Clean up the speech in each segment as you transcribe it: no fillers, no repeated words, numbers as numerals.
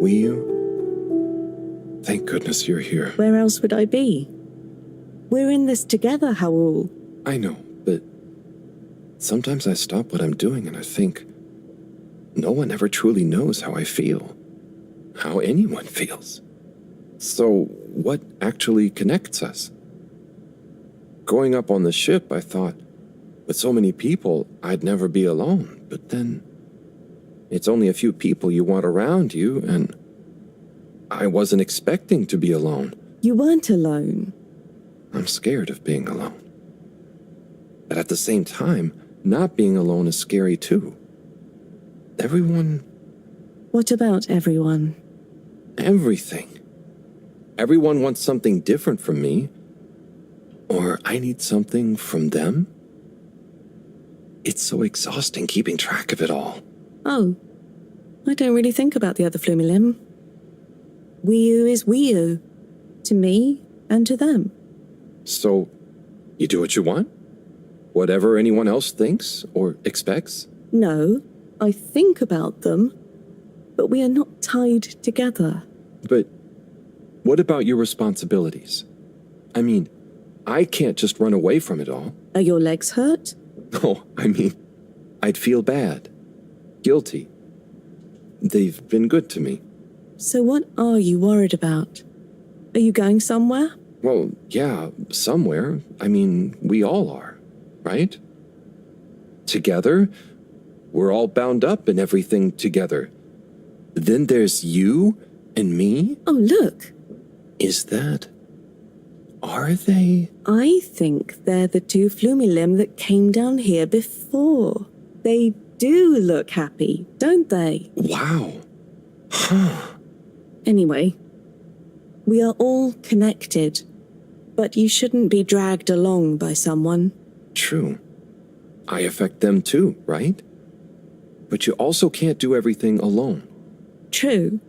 Will you? Thank goodness you're here. Where else would I be? We're in this together, Howell. I know, but sometimes I stop what I'm doing and I think, no one ever truly knows how I feel, how anyone feels. So what actually connects us? Growing up on the ship, I thought, with so many people, I'd never be alone. But then, it's only a few people you want around you, and I wasn't expecting to be alone. You weren't alone. I'm scared of being alone. But at the same time, not being alone is scary too. Everyone... What about everyone? Everything. Everyone wants something different from me, or I need something from them. It's so exhausting keeping track of it all. Oh, I don't really think about the other Flumilim. Wiu is Wiu, to me and to them. So, you do what you want? Whatever anyone else thinks or expects? No, I think about them, but we are not tied together. But what about your responsibilities? I mean, I can't just run away from it all. Are your legs hurt? Oh, I mean, I'd feel bad. Guilty. They've been good to me. So what are you worried about? Are you going somewhere? Well, yeah, somewhere. I mean, we all are, right? Together, we're all bound up in everything together. Then there's you and me? Oh, look. Is that... Are they? I think they're the two Flumilim that came down here before. They do look happy, don't they? Wow. Huh. Anyway, we are all connected, but you shouldn't be dragged along by someone. True. I affect them too, right? But you also can't do everything alone. True.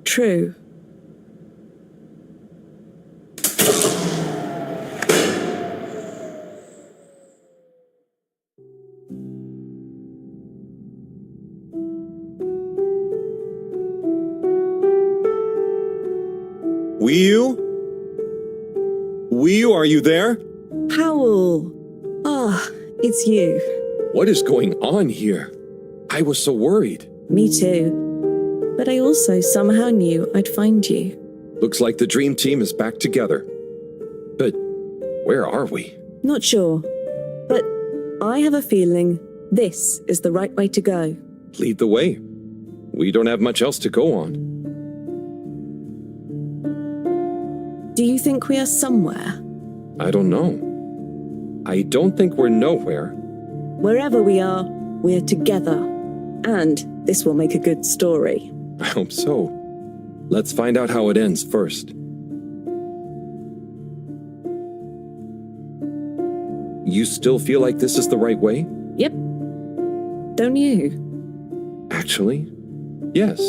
True. Wiu? Wiu, are you there? Howell! Ah, it's you. What is going on here? I was so worried. Me too. But I also somehow knew I'd find you. Looks like the dream team is back together. But where are we? Not sure. But I have a feeling this is the right way to go. Lead the way. We don't have much else to go on. Do you think we are somewhere? I don't know. I don't think we're nowhere. Wherever we are, we're together. And this will make a good story. I hope so. Let's find out how it ends first. You still feel like this is the right way? Yep. Don't you? Actually, yes.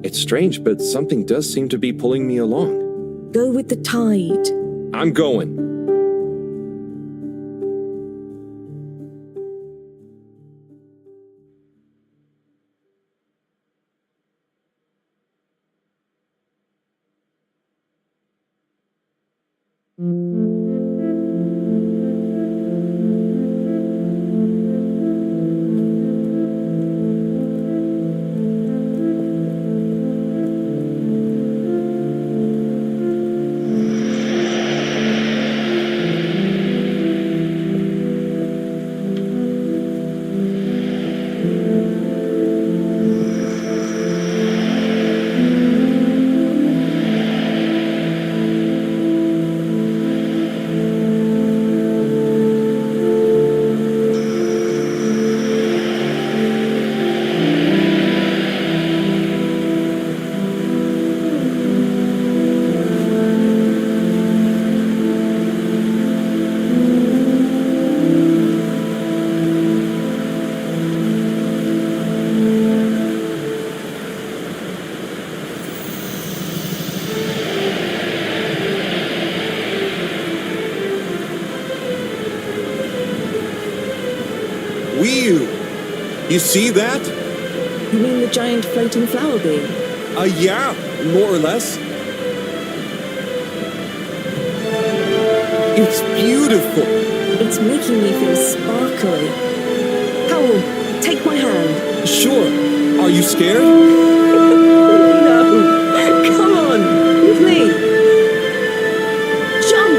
It's strange, but something does seem to be pulling me along. Go with the tide. I'm going. Wiu! You see that? You mean the giant floating flower beam? Yeah, more or less. It's beautiful. It's making me feel sparkly. Howell, take my hand. Sure. Are you scared? No. Come on, with me. Jump.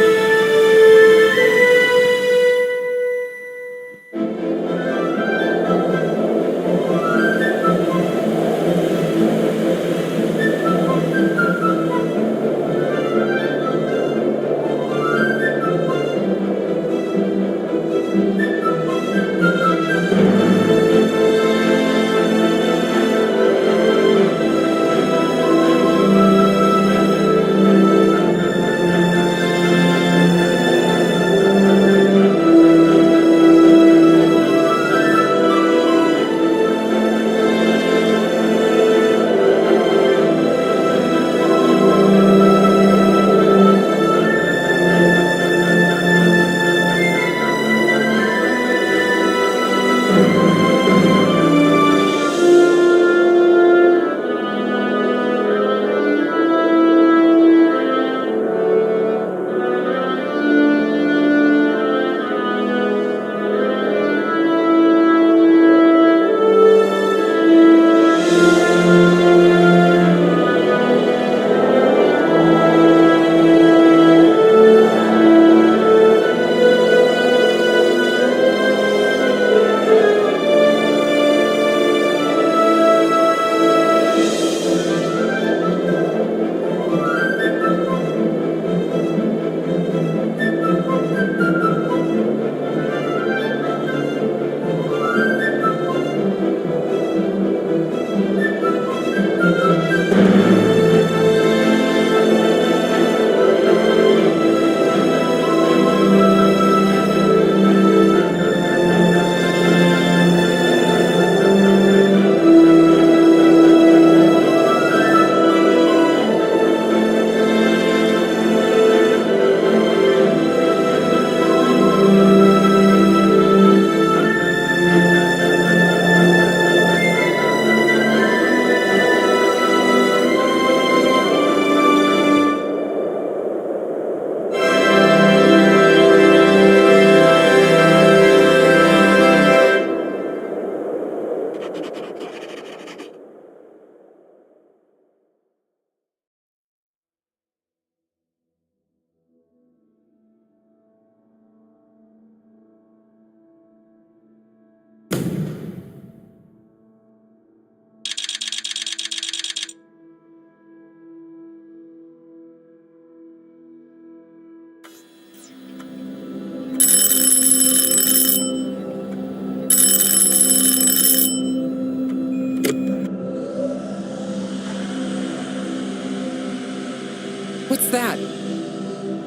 What's that?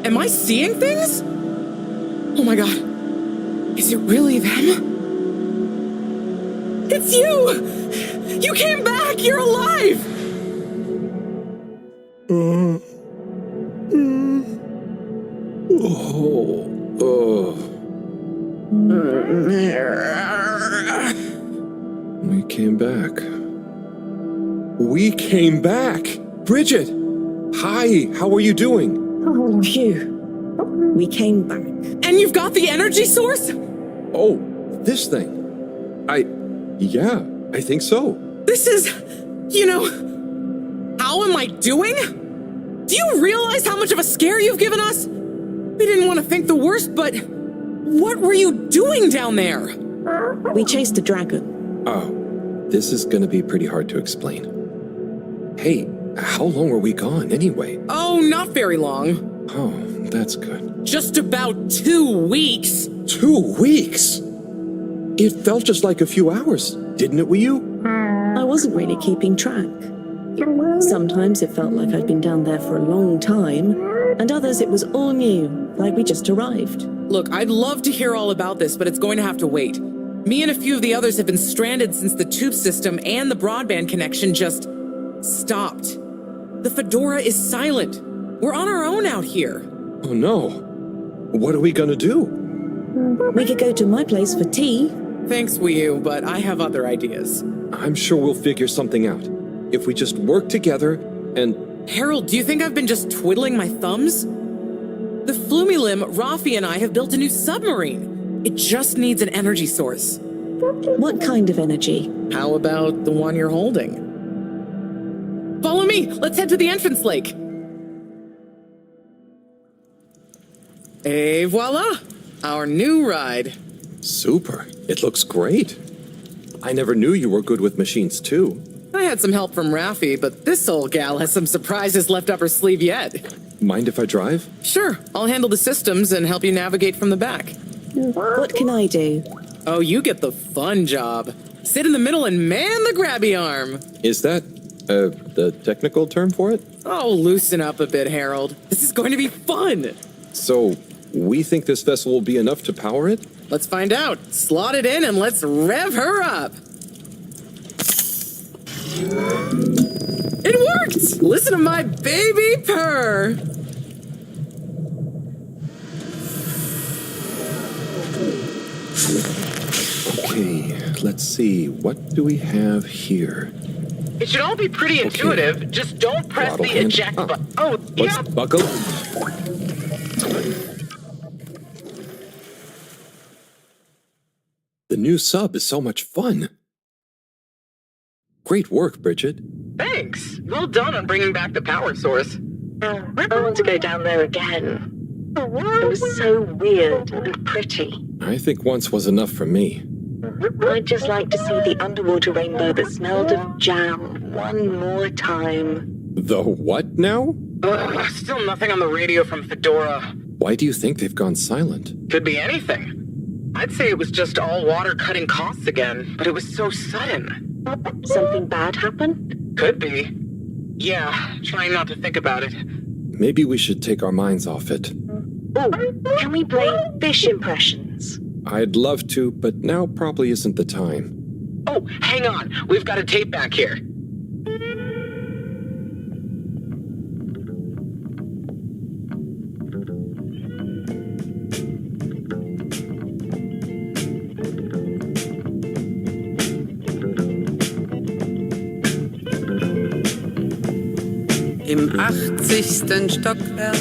Am I seeing things? Oh my god. Is it really them? It's you! You came back! You're alive! We came back. We came back! Bridget! Hi, how are you doing? Oh, phew. We came back. And you've got the energy source? Oh, this thing. Yeah, I think so. This is, how am I doing? Do you realize how much of a scare you've given us? We didn't want to think the worst, but what were you doing down there? We chased a dragon. Oh, this is gonna be pretty hard to explain. Hey, how long were we gone anyway? Oh, not very long. Oh, that's good. Just about 2 weeks. 2 weeks? It felt just like a few hours, didn't it with you? I wasn't really keeping track. Sometimes it felt like I'd been down there for a long time, and others it was all new, like we just arrived. Look, I'd love to hear all about this, but it's going to have to wait. Me and a few of the others have been stranded since the tube system and the broadband connection just stopped. The Fedora is silent. We're on our own out here. Oh no. What are we gonna do? We could go to my place for tea. Thanks, Wii U, but I have other ideas. I'm sure we'll figure something out. if we just work together and... Harold, do you think I've been just twiddling my thumbs? The Flumilim, Rafi, and I have built a new submarine. It just needs an energy source. What kind of energy? How about the one you're holding? Follow me! Let's head to the entrance lake! Et voila! Our new ride. Super. It looks great. I never knew you were good with machines, too. I had some help from Rafi, but this old gal has some surprises left up her sleeve yet. Mind if I drive? Sure, I'll handle the systems and help you navigate from the back. What can I do? Oh, you get the fun job. Sit in the middle and man the grabby arm. Is that, the technical term for it? Oh, loosen up a bit, Harold. This is going to be fun. So, we think this vessel will be enough to power it? Let's find out. Slot it in and let's rev her up. It worked! Listen to my baby purr. Okay, let's see. What do we have here? It should all be pretty intuitive. Just don't press Throttle the hand. eject button. Oh, Let's yeah. buckle. The new sub is so much fun. Great work, Bridget. Thanks. Well done on bringing back the power source. I want to go down there again. It was so weird and pretty. I think once was enough for me. I'd just like to see the underwater rainbow that smelled of jam one more time. The what now? Still nothing on the radio from Fedora. Why do you think they've gone silent? Could be anything. I'd say it was just all water cutting costs again, but it was so sudden. Something bad happened? Could be. Yeah, trying not to think about it. Maybe we should take our minds off it. Oh, can we play fish impressions? I'd love to, but now probably isn't the time. Oh, hang on. We've got a tape back here. Im 80. Stockwerk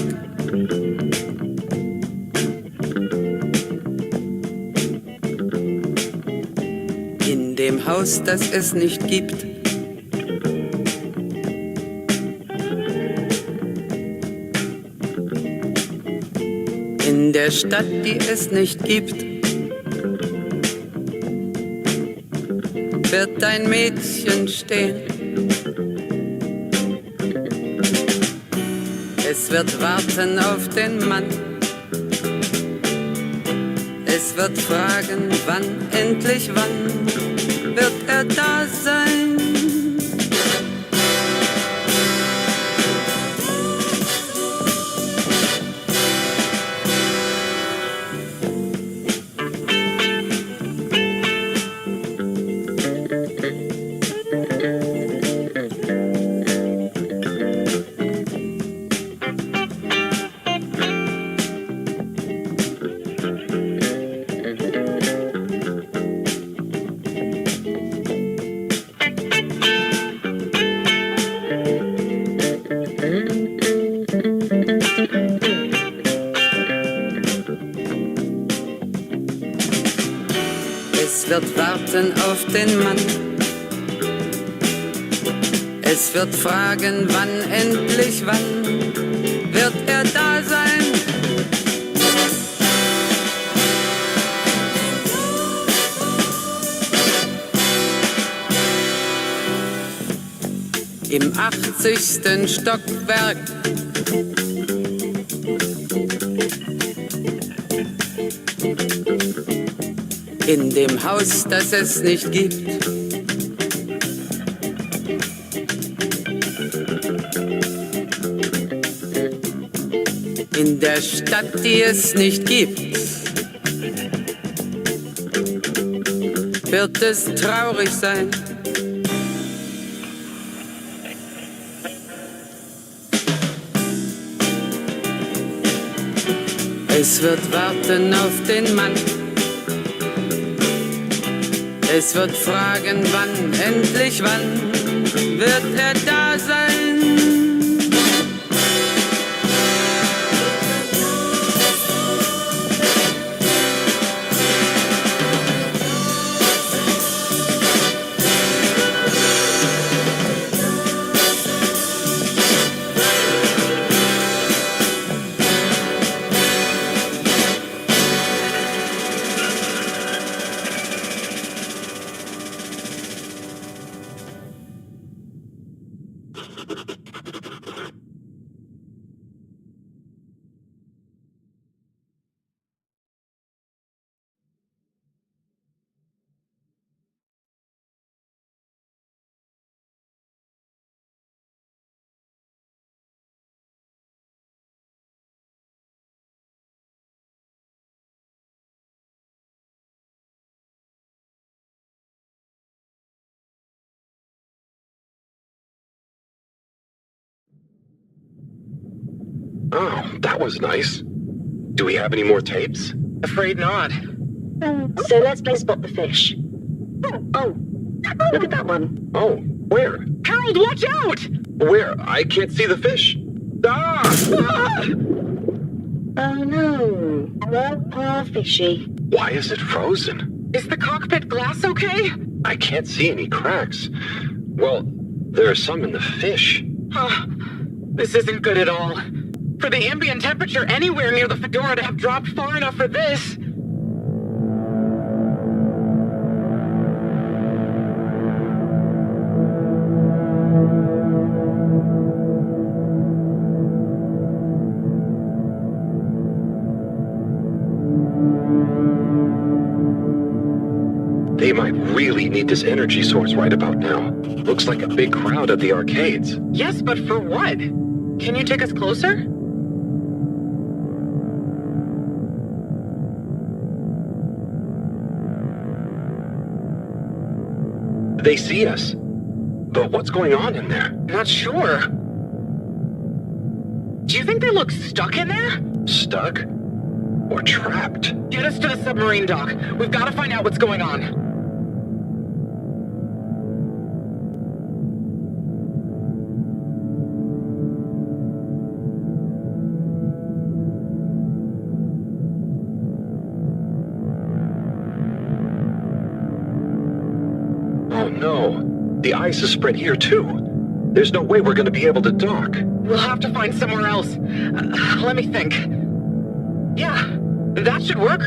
in dem Haus, das es nicht gibt. In der Stadt, die es nicht gibt, wird ein Mädchen stehen. Es wird warten auf den Mann. Es wird fragen, wann, endlich wann wird er da sein? Es wird warten auf den Mann. Es wird fragen, wann, endlich wann wird er da sein? Im 80. Stockwerk. In dem Haus, das es nicht gibt. In der Stadt, die es nicht gibt. Wird es traurig sein. Es wird warten auf den Mann. Es wird fragen, wann, endlich wann wird er da sein. Oh, that was nice. Do we have any more tapes? Afraid not. So let's play Spot the Fish. Oh, look at that one. Oh, where? Harold, watch out! Where? I can't see the fish. Ah! Ah! Oh no, poor fishy. Why is it frozen? Is the cockpit glass okay? I can't see any cracks. Well, there are some in the fish. This isn't good at all. For the ambient temperature anywhere near the Fedora to have dropped far enough for this. They might really need this energy source right about now. Looks like a big crowd at the arcades. Yes, but for what? Can you take us closer? They see us. But what's going on in there? Not sure. Do you think they look stuck in there? Stuck? Or trapped? Get us to the submarine dock. We've got to find out what's going on. Oh no. The ice is spread here too. There's no way we're gonna be able to dock. We'll have to find somewhere else. Let me think. Yeah, that should work.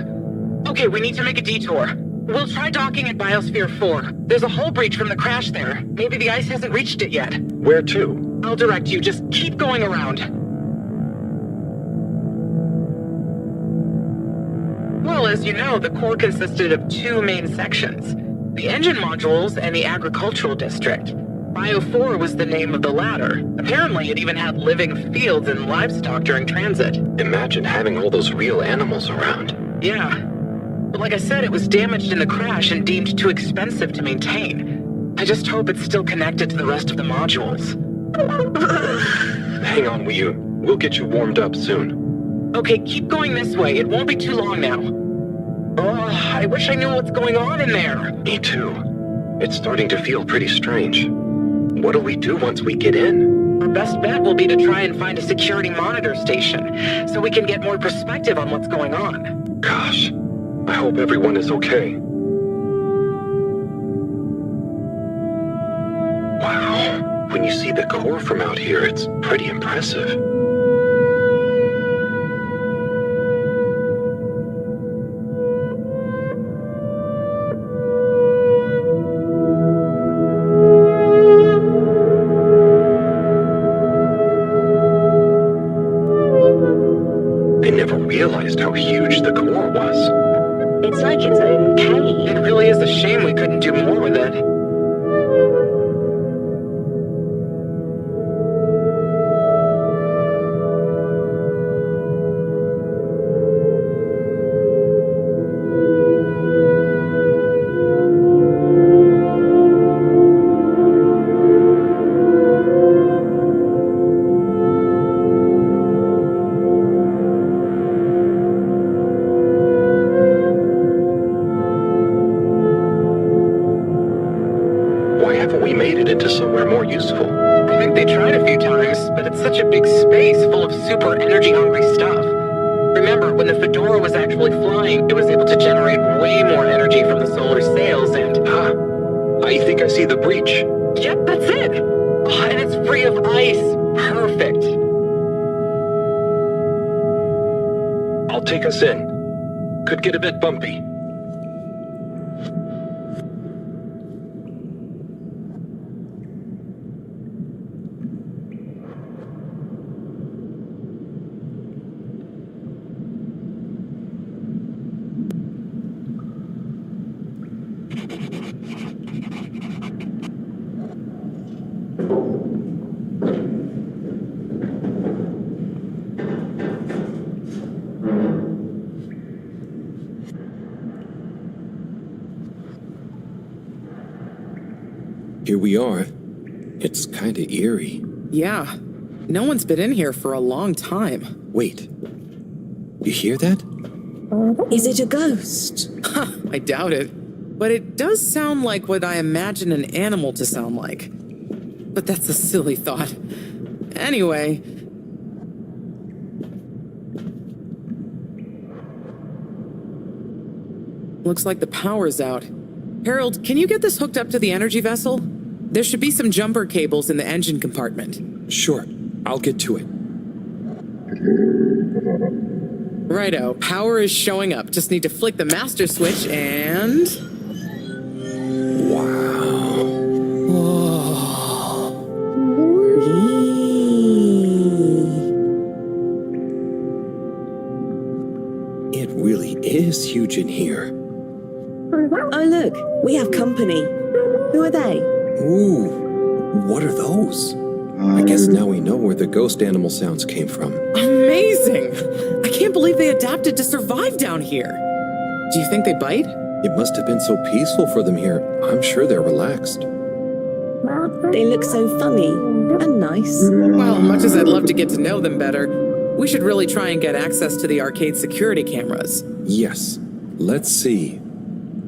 Okay, we need to make a detour. We'll try docking at Biosphere 4. There's a hull breach from the crash there. Maybe the ice hasn't reached it yet. Where to? I'll direct you. Just keep going around. Well, as you know, the core consisted of two main sections. The engine modules and the agricultural district. Bio 4 was the name of the latter. Apparently, it even had living fields and livestock during transit. Imagine having all those real animals around. Yeah. But like I said, it was damaged in the crash and deemed too expensive to maintain. I just hope it's still connected to the rest of the modules. Hang on, Wu. We'll get you warmed up soon. Okay, keep going this way. It won't be too long now. Oh, I wish I knew what's going on in there. Me too. It's starting to feel pretty strange. What do we do once we get in? Our best bet will be to try and find a security monitor station, so we can get more perspective on what's going on. Gosh, I hope everyone is okay. Wow, when you see the core from out here, it's pretty impressive. I never realized how huge the core was. It's like its own cave. It really is a shame we couldn't do more with it. They tried a few times, but it's such a big space full of super energy-hungry stuff. Remember, when the Fedora was actually flying, it was able to generate way more energy from the solar sails and... I think I see the breach. Yep, that's it! Oh, and it's free of ice. Perfect. I'll take us in. Could get a bit bumpy. Here we are. It's kinda eerie. Yeah. No one's been in here for a long time. Wait. You hear that? Is it a ghost? I doubt it. But it does sound like what I imagine an animal to sound like. But that's a silly thought. Anyway... Looks like the power's out. Harold, can you get this hooked up to the energy vessel? There should be some jumper cables in the engine compartment. Sure. I'll get to it. Righto, power is showing up. Just need to flick the master switch and... Wow. It really is huge in here. Oh, look, we have company. Who are they? Ooh, what are those? I guess now we know where the ghost animal sounds came from. Amazing! I can't believe they adapted to survive down here. Do you think they bite? It must have been so peaceful for them here. I'm sure they're relaxed. They look so funny and nice. Well, much as I'd love to get to know them better, we should really try and get access to the arcade security cameras. Yes. Let's see.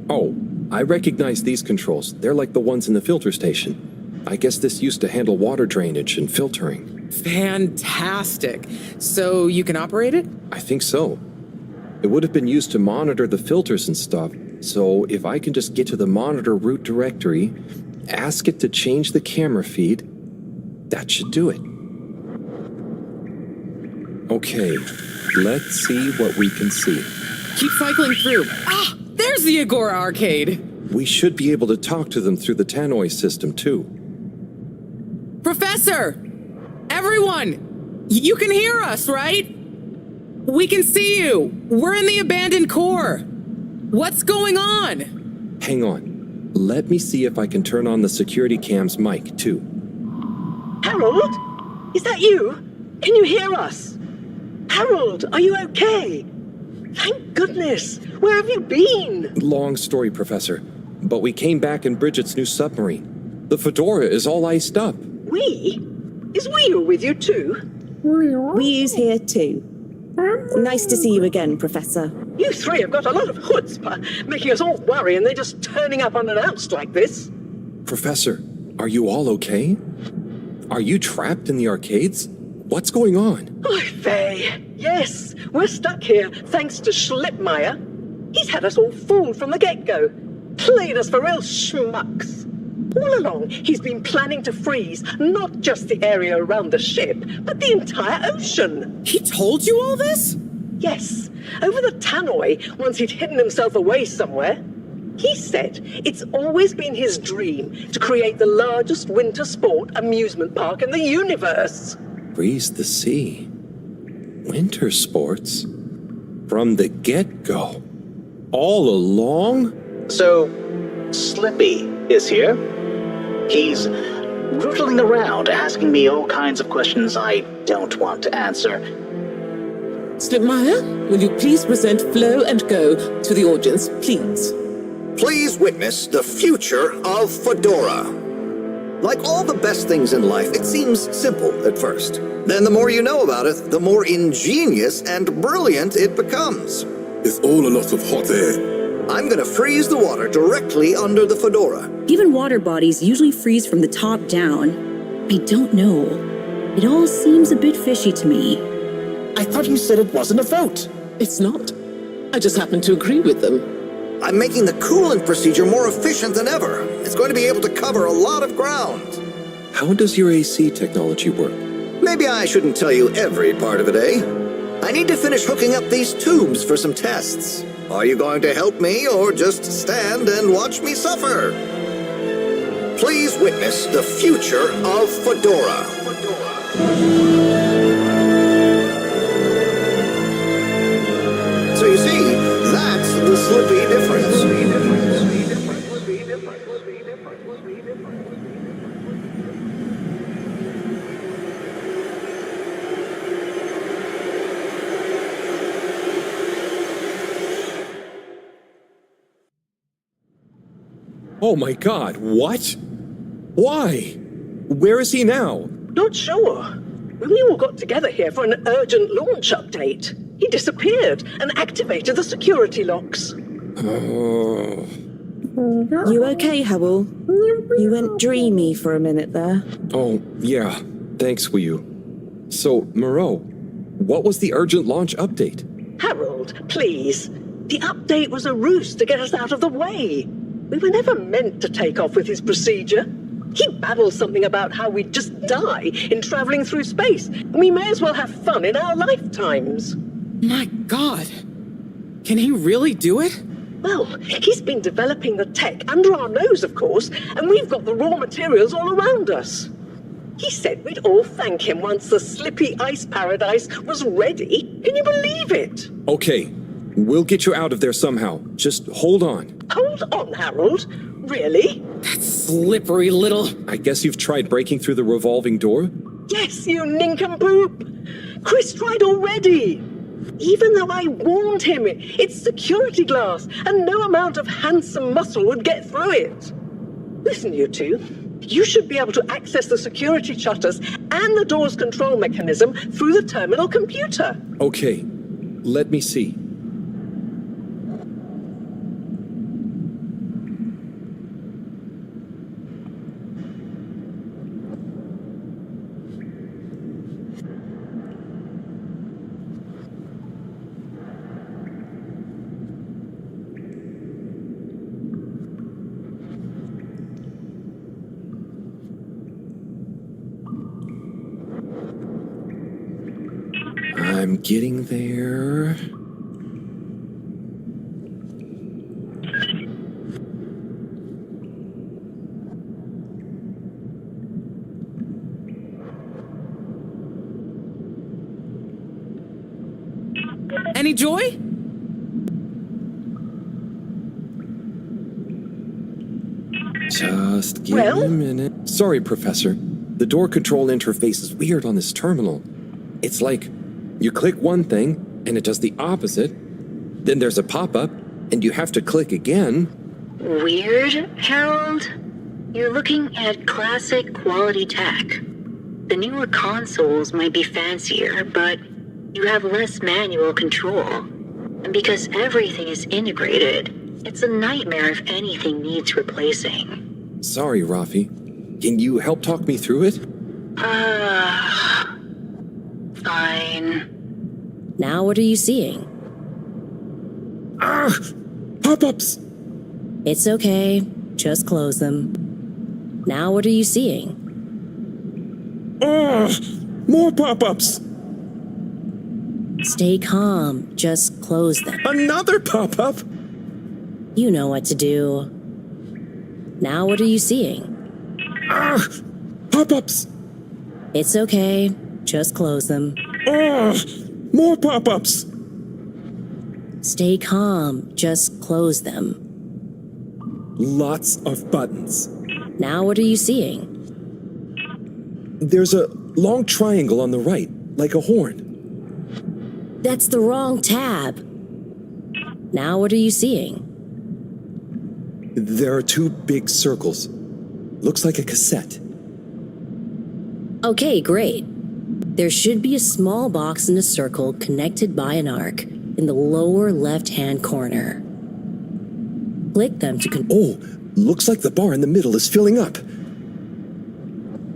Oh, I recognize these controls. They're like the ones in the filter station. I guess this used to handle water drainage and filtering. Fantastic. So you can operate it? I think so. It would have been used to monitor the filters and stuff, so if I can just get to the monitor root directory, ask it to change the camera feed, that should do it. Okay, let's see what we can see. Keep cycling through. Ah, there's the Agora arcade. We should be able to talk to them through the tannoy system, too. Professor! Everyone! You can hear us, right? We can see you! We're in the abandoned core! What's going on? Hang on. Let me see if I can turn on the security cam's mic, too. Harold? Is that you? Can you hear us? Harold, are you okay? Thank goodness! Where have you been? Long story, Professor. But we came back in Bridget's new submarine. The Fedora is all iced up. We? Is Wheel with you too? We's here too. Nice to see you again, Professor. You three have got a lot of chutzpah, making us all worry and they're just turning up unannounced like this. Professor, are you all okay? Are you trapped in the arcades? What's going on? Oy vey. Yes, we're stuck here thanks to Schlippmeyer. He's had us all fooled from the get-go. Played us for real schmucks. All along, he's been planning to freeze not just the area around the ship, but the entire ocean. He told you all this? Yes, over the tannoy, once he'd hidden himself away somewhere. He said it's always been his dream to create the largest winter sport amusement park in the universe. Freeze the sea. Winter sports? From the get-go. All along? So, Slippy is here. He's rootling around asking me all kinds of questions I don't want to answer. Slipmeyer, will you please present Flow and Go to the audience, please? Please witness the future of Fedora. Like all the best things in life, it seems simple at first. Then the more you know about it, the more ingenious and brilliant it becomes. It's all a lot of hot air. I'm gonna freeze the water directly under the Fedora. Given water bodies usually freeze from the top down, I don't know. It all seems a bit fishy to me. I thought you said it wasn't a vote. It's not. I just happen to agree with them. I'm making the coolant procedure more efficient than ever. It's going to be able to cover a lot of ground. How does your AC technology work? Maybe I shouldn't tell you every part of it, eh? I need to finish hooking up these tubes for some tests. Are you going to help me or just stand and watch me suffer? Please witness the future of Fedora. So you see, that's the Slippy difference. Oh my god, what? Why? Where is he now? Not sure. When we all got together here for an urgent launch update, he disappeared and activated the security locks. Oh. You okay, Howell? You went dreamy for a minute there. Oh, yeah. Thanks, Wu. So, Moreau, what was the urgent launch update? Harold, please. The update was a ruse to get us out of the way. We were never meant to take off with his procedure. He babbles something about how we'd just die in traveling through space, and we may as well have fun in our lifetimes. My God. Can he really do it? Well, he's been developing the tech under our nose, of course, and we've got the raw materials all around us. He said we'd all thank him once the Slippy Ice Paradise was ready. Can you believe it? Okay, we'll get you out of there somehow. Just hold on. Hold on, Harold. Really? That slippery little... I guess you've tried breaking through the revolving door? Yes, you nincompoop. Chris tried already. Even though I warned him, it's security glass, and no amount of handsome muscle would get through it. Listen, you two. You should be able to access the security shutters and the door's control mechanism through the terminal computer. Okay, let me see. I'm getting there. Any joy? Just give me a minute. Sorry, Professor. The door control interface is weird on this terminal. It's like you click one thing and it does the opposite. Then there's a pop-up and you have to click again. Weird, Harold? You're looking at classic quality tech. The newer consoles might be fancier, but you have less manual control. And because everything is integrated, it's a nightmare if anything needs replacing. Sorry, Rafi. Can you help talk me through it? Fine. Now what are you seeing? Ah! Pop-ups! It's okay. Just close them. Now what are you seeing? More pop-ups! Stay calm. Just close them. Another pop-up? You know what to do. Now what are you seeing? Pop-ups! It's okay. Just close them. More pop-ups! Stay calm. Just close them. Lots of buttons. Now what are you seeing? There's a long triangle on the right, like a horn. That's the wrong tab. Now what are you seeing? There are two big circles. Looks like a cassette. Okay, great. There should be a small box in a circle connected by an arc in the lower left-hand corner. Click them to Oh, looks like the bar in the middle is filling up.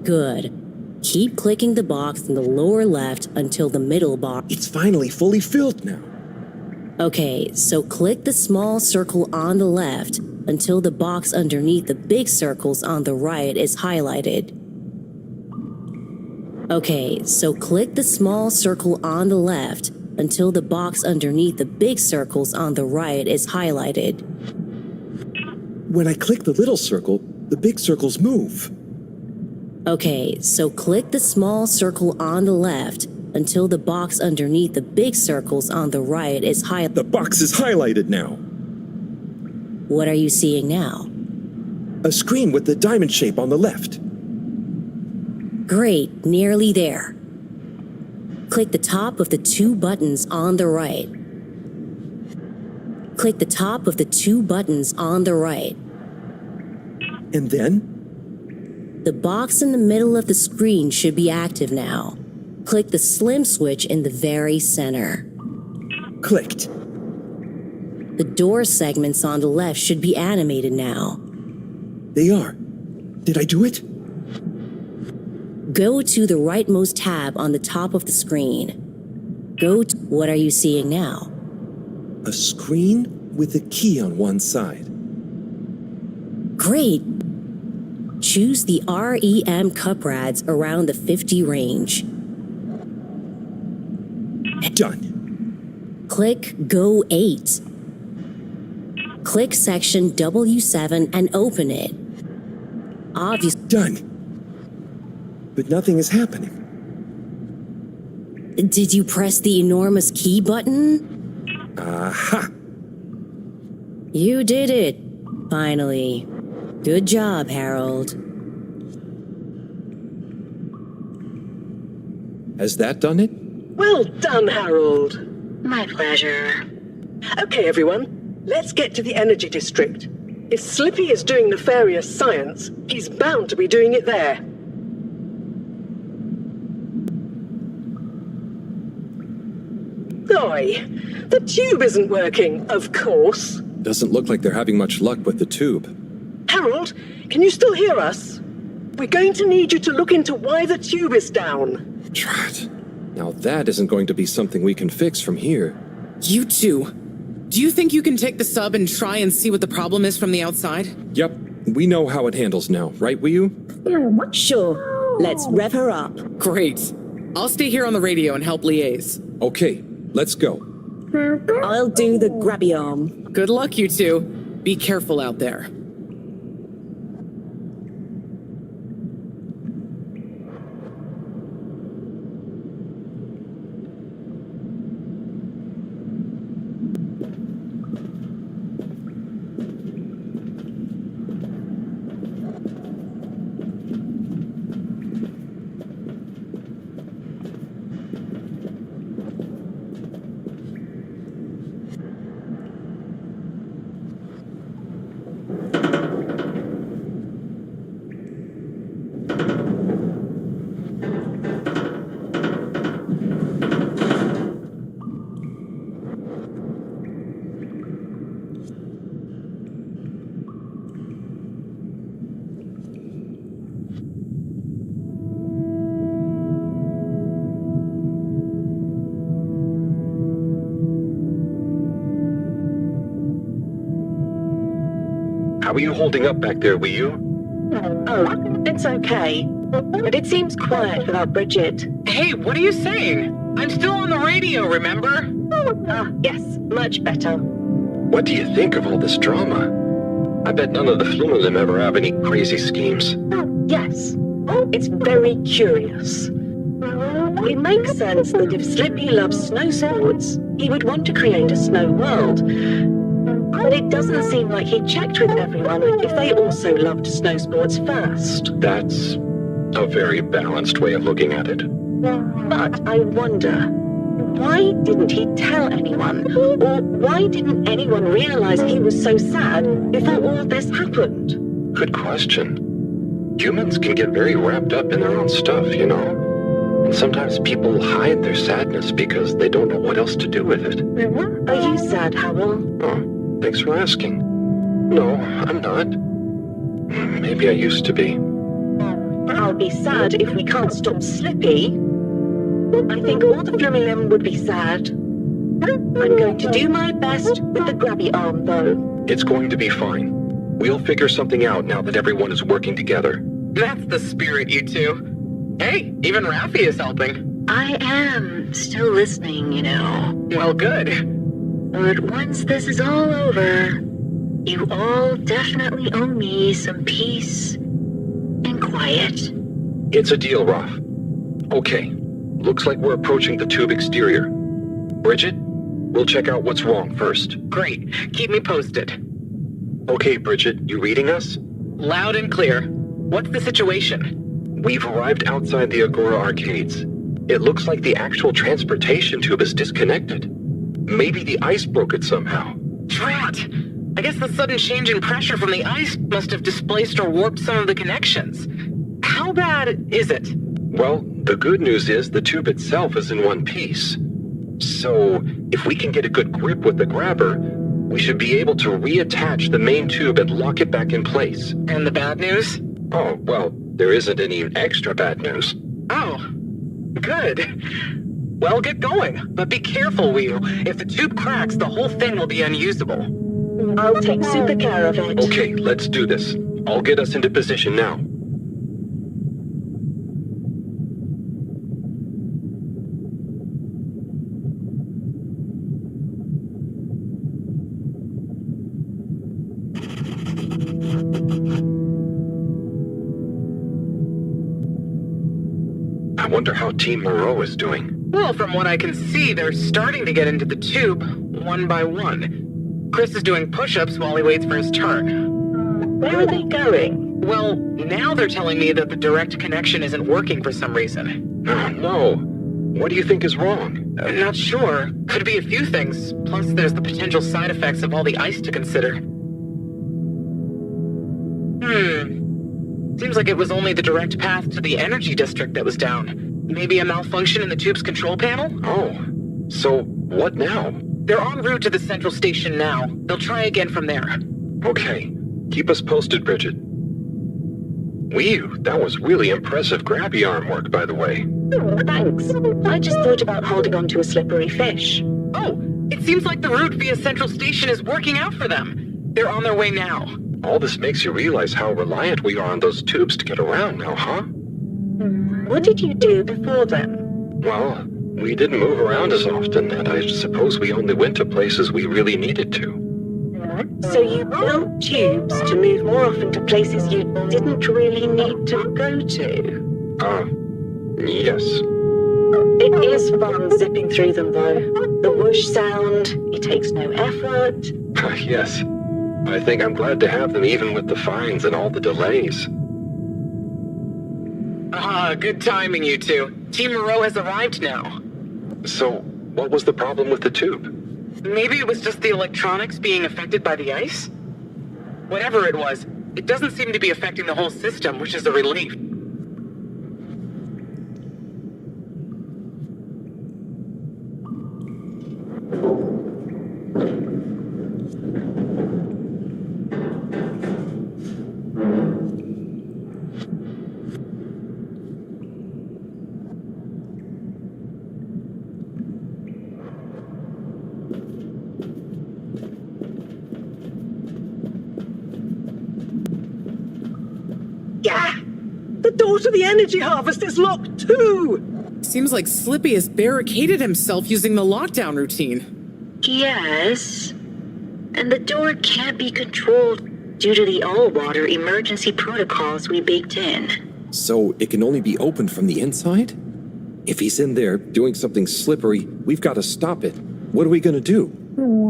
Good. Keep clicking the box in the lower left until the middle box. It's finally fully filled now. Okay, so click the small circle on the left until the box underneath the big circles on the right is highlighted. Okay, so click the small circle on the left until the box underneath the big circles on the right is highlighted. When I click the little circle, the big circles move. Okay, so click the small circle on the left until the box underneath the big circles on the right is highlighted. The box is highlighted now. What are you seeing now? A screen with the diamond shape on the left. Great, nearly there. Click the top of the two buttons on the right. Click the top of the two buttons on the right. And then? The box in the middle of the screen should be active now. Click the slim switch in the very center. Clicked. The door segments on the left should be animated now. They are. Did I do it? Go to the rightmost tab on the top of the screen. What are you seeing now? A screen with a key on one side. Great. Choose the REM cup rads around the 50 range. Done. Click Go 8. Click section W7 and open it. Obviously. Done. But nothing is happening. Did you press the enormous key button? Aha! You did it. Finally. Good job, Harold. Has that done it? Well done, Harold. My pleasure. Okay, everyone, let's get to the energy district. If Slippy is doing nefarious science, he's bound to be doing it there. Oi, the tube isn't working, of course. Doesn't look like they're having much luck with the tube. Harold, can you still hear us? We're going to need you to look into why the tube is down. Drat. Now that isn't going to be something we can fix from here. You two. Do you think you can take the sub and try and see what the problem is from the outside? Yep, we know how it handles now, right, Wiyu? Sure. Let's rev her up. Great. I'll stay here on the radio and help liaise. Okay, let's go. I'll do the grabby arm. Good luck, you two. Be careful out there. How are you holding up back there, Wiyu? Oh, it's okay. But it seems quiet without Bridget. Hey, what are you saying? I'm still on the radio, remember? Ah, yes, much better. What do you think of all this drama? I bet none of the Flumelum ever have any crazy schemes. Oh, yes. It's very curious. It makes sense that if Slippy loves snow sports, he would want to create a snow world. But it doesn't seem like he checked with everyone if they also loved snow sports first. That's a very balanced way of looking at it. But I wonder, why didn't he tell anyone? Or why didn't anyone realize he was so sad before all this happened? Good question. Humans can get very wrapped up in their own stuff, you know? And sometimes people hide their sadness because they don't know what else to do with it. Are you sad, Howell? Oh, thanks for asking. No, I'm not. Maybe I used to be. I'll be sad if we can't stop Slippy. I think all the Flumilim would be sad. I'm going to do my best with the grabby arm, though. It's going to be fine. We'll figure something out now that everyone is working together. That's the spirit, you two. Hey, even Raffi is helping. I am still listening, you know. Well, good. But once this is all over, you all definitely owe me some peace and quiet. It's a deal, Raf. Okay, looks like we're approaching the tube exterior. Bridget, we'll check out what's wrong first. Great. Keep me posted. Okay, Bridget, you reading us? Loud and clear. What's the situation? We've arrived outside the Agora arcades. It looks like the actual transportation tube is disconnected. Maybe the ice broke it somehow. Drat! I guess the sudden change in pressure from the ice must have displaced or warped some of the connections. How bad is it? Well, the good news is the tube itself is in one piece. So, if we can get a good grip with the grabber, we should be able to reattach the main tube and lock it back in place. And the bad news? Oh, well, there isn't any extra bad news. Oh, good. Well, get going, but be careful, Wheel. If the tube cracks, the whole thing will be unusable. I'll take super care of it. Okay, let's do this. I'll get us into position now. I wonder how Team Moreau is doing. Well, from what I can see, they're starting to get into the tube, one by one. Chris is doing push-ups while he waits for his turn. Where are they going? Well, now they're telling me that the direct connection isn't working for some reason. Oh, no. What do you think is wrong? I'm not sure. Could be a few things. Plus, there's the potential side effects of all the ice to consider. Seems like it was only the direct path to the energy district that was down. Maybe a malfunction in the tube's control panel? Oh, so what now? They're en route to the central station now. They'll try again from there. Okay, keep us posted, Bridget. Whew, that was really impressive grabby arm work, by the way. Oh, thanks. I just thought about holding on to a slippery fish. Oh, it seems like the route via central station is working out for them. They're on their way now. All this makes you realize how reliant we are on those tubes to get around now, huh? What did you do before then? Well, we didn't move around as often, and I suppose we only went to places we really needed to. So you built tubes to move more often to places you didn't really need to go to? Yes. It is fun zipping through them, though. The whoosh sound, it takes no effort. Yes. I think I'm glad to have them even with the fines and all the delays. Good timing, you two. Team Moreau has arrived now. So, what was the problem with the tube? Maybe it was just the electronics being affected by the ice? Whatever it was, it doesn't seem to be affecting the whole system, which is a relief. Yeah! The door to the energy harvest is locked too! Seems like Slippy has barricaded himself using the lockdown routine. Yes. And the door can't be controlled due to the all-water emergency protocols we baked in. So it can only be opened from the inside? If he's in there doing something slippery, we've got to stop it. What are we going to do?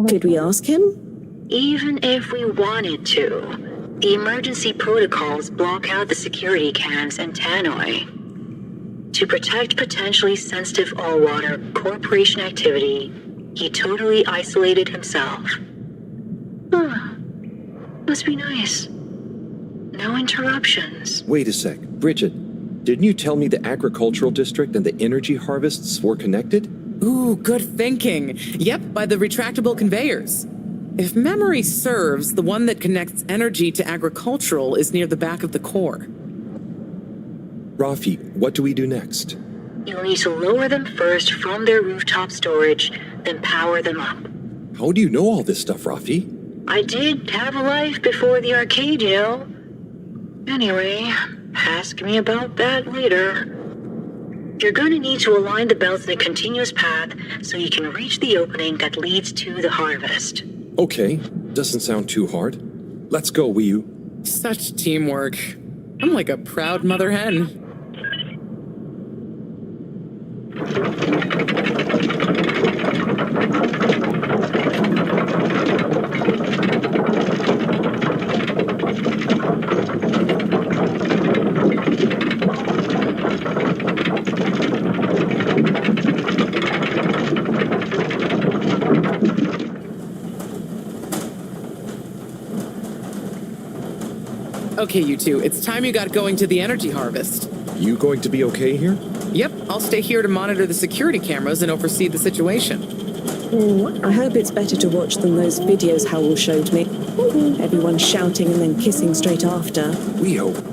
Could we ask him? Even if we wanted to, the emergency protocols block out the security cams and tannoy. To protect potentially sensitive all-water corporation activity, he totally isolated himself. Must be nice. No interruptions. Wait a sec. Bridget, didn't you tell me the agricultural district and the energy harvests were connected? Ooh, good thinking. Yep, by the retractable conveyors. If memory serves, the one that connects energy to agricultural is near the back of the core. Rafi, what do we do next? You'll need to lower them first from their rooftop storage, then power them up. How do you know all this stuff, Rafi? I did have a life before the arcade, you know. Anyway, ask me about that later. You're going to need to align the belts in a continuous path so you can reach the opening that leads to the harvest. Okay, doesn't sound too hard. Let's go, Wii-U. Such teamwork. I'm like a proud mother hen. Okay, you two, it's time you got going to the energy harvest. You going to be okay here? Yep, I'll stay here to monitor the security cameras and oversee the situation. I hope it's better to watch than those videos Howell showed me. Everyone shouting and then kissing straight after. We hope.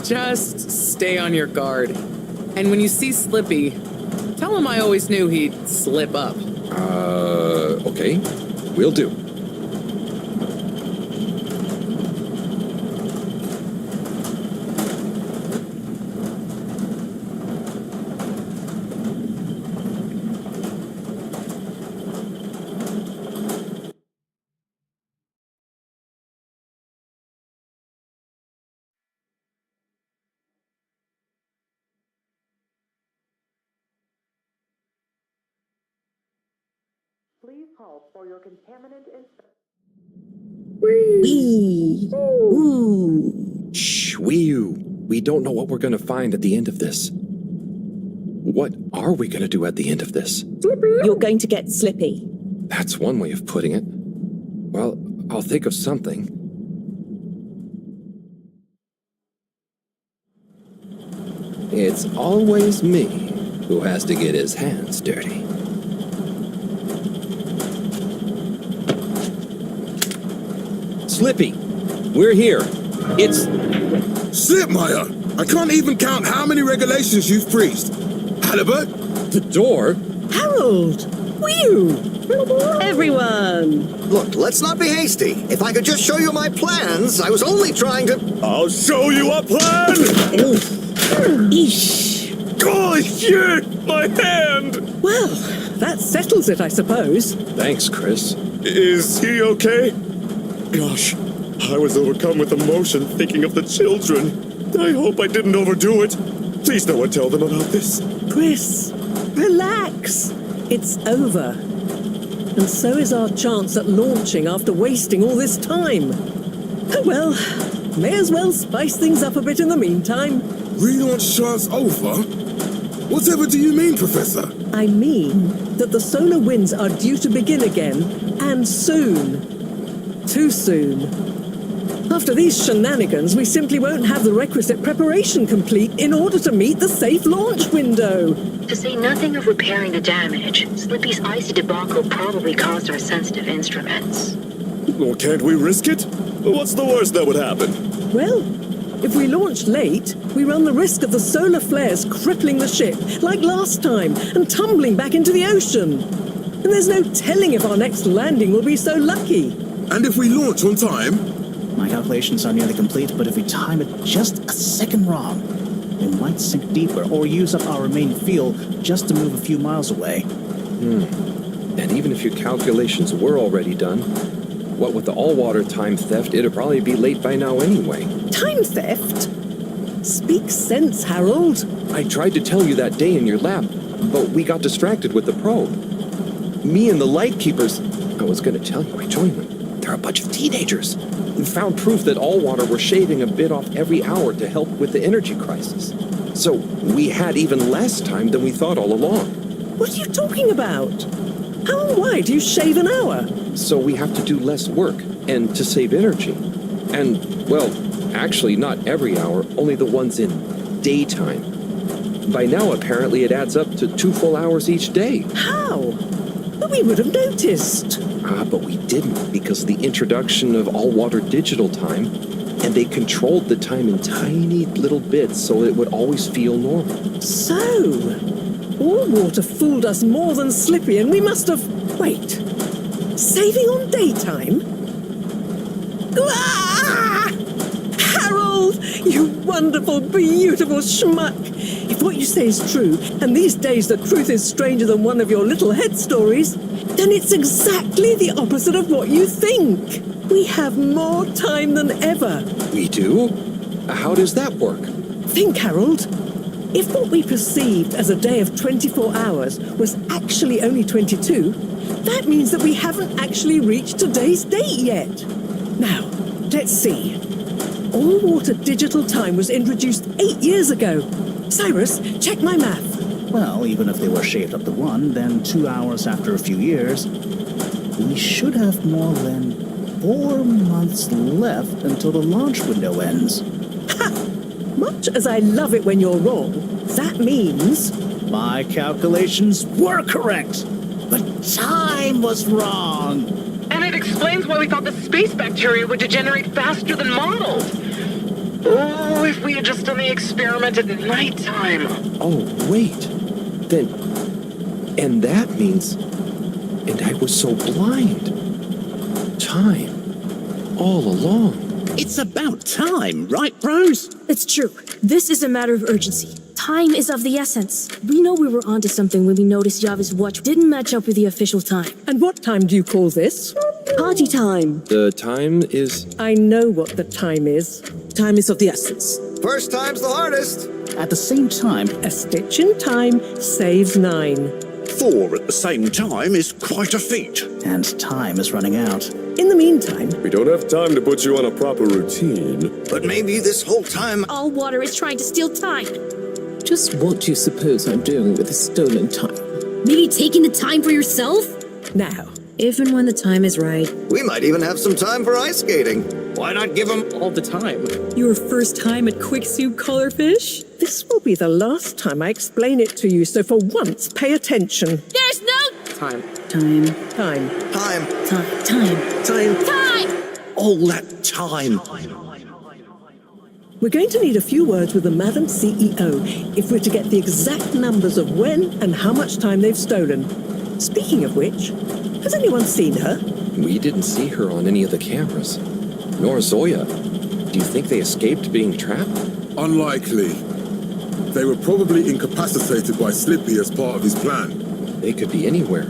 Just stay on your guard. And when you see Slippy, tell him I always knew he'd slip up. Okay. Will do. Please hold for your contaminant inspection. Shh, Wii-U. We don't know what we're gonna find at the end of this. What are we gonna do at the end of this? You're going to get Slippy. That's one way of putting it. Well, I'll think of something. It's always me who has to get his hands dirty. Slippy, we're here. It's... Slipmire! I can't even count how many regulations you've breached. Halibut? The door? Harold! Whew! Everyone! Look, let's not be hasty. If I could just show you my plans, I was only trying to... I'll show you a plan! Eesh! Holy shit! My hand! Well, that settles it, I suppose. Thanks, Chris. Is he okay? Gosh, I was overcome with emotion thinking of the children. I hope I didn't overdo it. Please no one tell them about this. Chris, relax. It's over. And so is our chance at launching after wasting all this time. Oh well, may as well spice things up a bit in the meantime. Relaunch chance over? Whatever do you mean, Professor? I mean that the solar winds are due to begin again, and soon. Too soon. After these shenanigans, we simply won't have the requisite preparation complete in order to meet the safe launch window. To say nothing of repairing the damage, Slippy's icy debacle probably caused our sensitive instruments. Well, can't we risk it? What's the worst that would happen? Well, if we launch late, we run the risk of the solar flares crippling the ship, like last time, and tumbling back into the ocean. And there's no telling if our next landing will be so lucky. And if we launch on time? My calculations are nearly complete, but if we time it just a second wrong, we might sink deeper or use up our remaining fuel just to move a few miles away. And even if your calculations were already done, what with the all-water time theft, it'd probably be late by now anyway. Time theft? Speak sense, Harold. I tried to tell you that day in your lab, but we got distracted with the probe. Me and the Lightkeepers... I was gonna tell you, I joined them. They're a bunch of teenagers who found proof that all water were shaving a bit off every hour to help with the energy crisis. So we had even less time than we thought all along. What are you talking about? How and why do you shave an hour? So we have to do less work, and to save energy. And, well, actually not every hour, only the ones in daytime. By now, apparently, it adds up to 2 full hours each day. How? But we would have noticed. But we didn't, because of the introduction of all-water digital time. And they controlled the time in tiny little bits so it would always feel normal. So, all water fooled us more than Slippy, and we must have... Wait. Saving on daytime? Ah! Harold! You wonderful, beautiful schmuck! If what you say is true, and these days the truth is stranger than one of your little head stories, then it's exactly the opposite of what you think. We have more time than ever. We do? How does that work? Think, Harold. If what we perceived as a day of 24 hours was actually only 22, that means that we haven't actually reached today's date yet. Now, let's see. All water digital time was introduced 8 years ago. Cyrus, check my math. Well, even if they were shaved up to 1, then 2 hours after a few years, we should have more than 4 months left until the launch window ends. Ha! Much as I love it when you're wrong, that means... My calculations were correct, but time was wrong. And it explains why we thought the space bacteria would degenerate faster than modeled. Oh, if we had just done the experiment at nighttime. Oh, wait. Then... And that means... And I was so blind. Time. All along. It's about time, right, Rose? It's true. This is a matter of urgency. Time is of the essence. We know we were onto something when we noticed Yava's watch didn't match up with the official time. And what time do you call this? Party time. The time is... I know what the time is. Time is of the essence. First time's the hardest. At the same time, A stitch in time saves 9. 4 at the same time is quite a feat. and time is running out. In the meantime, We don't have time to put you on a proper routine. But maybe this whole time... All water is trying to steal time. Just what do you suppose I'm doing with the stolen time? Maybe taking the time for yourself? now, If and when the time is right. We might even have some time for ice skating. Why not give them all the time? Your first time at Quicksuit Colorfish? this will be the last time I explain it to you, so for once, pay attention. There's no Time. Time. Time. time. Time. All that time. We're going to need a few words with the Madam CEO if we're to get the exact numbers of when and how much time they've stolen. Speaking of which, has anyone seen her? We didn't see her on any of the cameras. Nor Zoya. Do you think they escaped being trapped? Unlikely. They were probably incapacitated by Slippy as part of his plan. They could be anywhere.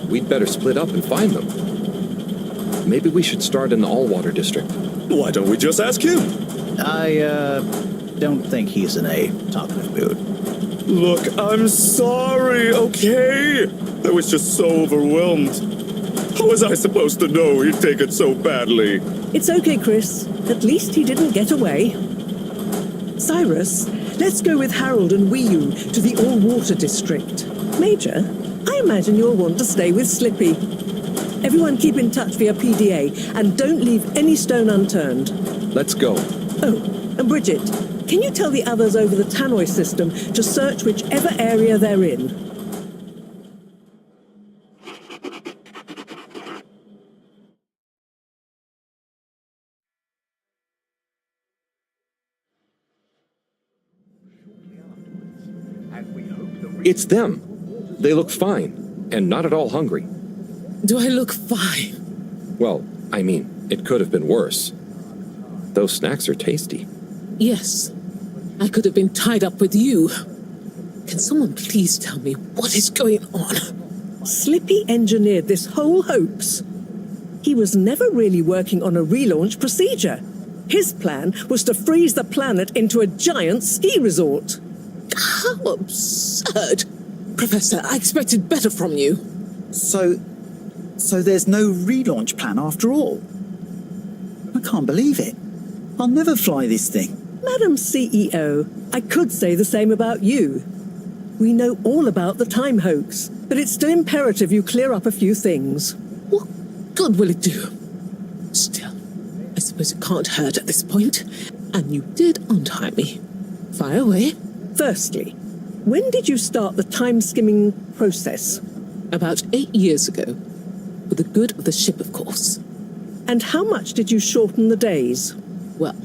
We'd better split up and find them. Maybe we should start in the Allwater district. Why don't we just ask him? I don't think he's in a talkative mood. Look, I'm sorry, okay? I was just so overwhelmed. How was I supposed to know he'd take it so badly? It's okay, Chris. At least he didn't get away. Cyrus, let's go with Harold and Wii-Yu to the All-Water District. Major, I imagine you'll want to stay with Slippy. Everyone keep in touch via PDA and don't leave any stone unturned. Let's go. Oh, and Bridget, can you tell the others over the tannoy system to search whichever area they're in? It's them. They look fine, and not at all hungry. Do I look fine? Well, I mean, it could have been worse. Those snacks are tasty. Yes, I could have been tied up with you. Can someone please tell me what is going on? Slippy engineered this whole hoax. He was never really working on a relaunch procedure. His plan was to freeze the planet into a giant ski resort. How absurd! Professor, I expected better from you. So there's no relaunch plan after all? I can't believe it. I'll never fly this thing. Madam CEO, I could say the same about you. We know all about the time hoax, but it's still imperative you clear up a few things. What good will it do? Still, I suppose it can't hurt at this point. And you did untie me. Fire away. Firstly, when did you start the time-skimming process? About 8 years ago. For the good of the ship, of course. And how much did you shorten the days? Well,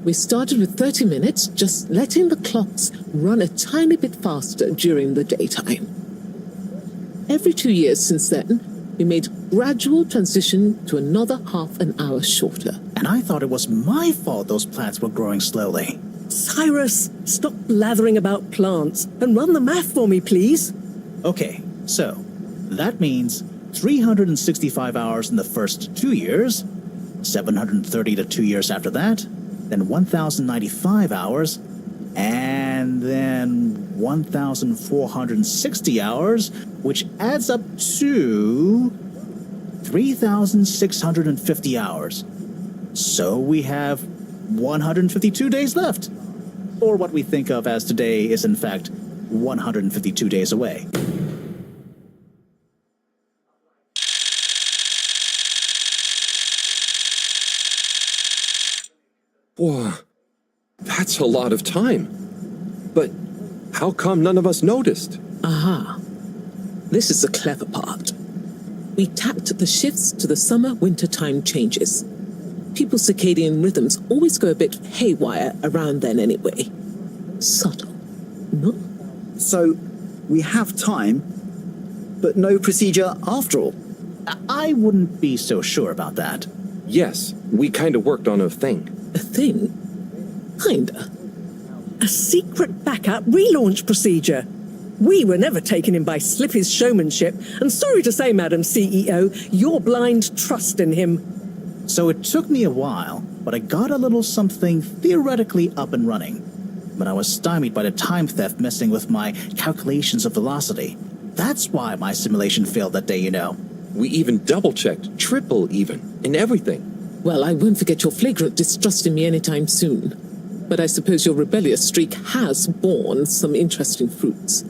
We started with 30 minutes, just letting the clocks run a tiny bit faster during the daytime. Every 2 years since then, we made gradual transition to another half an hour shorter. And I thought it was my fault those plants were growing slowly. Cyrus, stop blathering about plants and run the math for me, please. Okay, so that means 365 hours in the first 2 years, 730 to 2 years after that, then 1,095 hours, and then 1,460 hours, which adds up to 3,650 hours. So we have 152 days left. Or what we think of as today is in fact 152 days away. Whoa, that's a lot of time. But how come none of us noticed? Aha. This is the clever part. We tapped the shifts to the summer-winter time changes. People's circadian rhythms always go a bit haywire around then anyway. Subtle, no? So, we have time, but no procedure after all. I wouldn't be so sure about that. Yes, we kind of worked on a thing. A thing? Kinda. A secret backup relaunch procedure. We were never taken in by Slippy's showmanship, and sorry to say, Madam CEO, your blind trust in him. So it took me a while, but I got a little something theoretically up and running. But I was stymied by the time theft messing with my calculations of velocity. That's why my simulation failed that day, you know. We even double-checked, triple even, in everything. Well, I won't forget your flagrant distrust in me anytime soon. But I suppose your rebellious streak has borne some interesting fruits.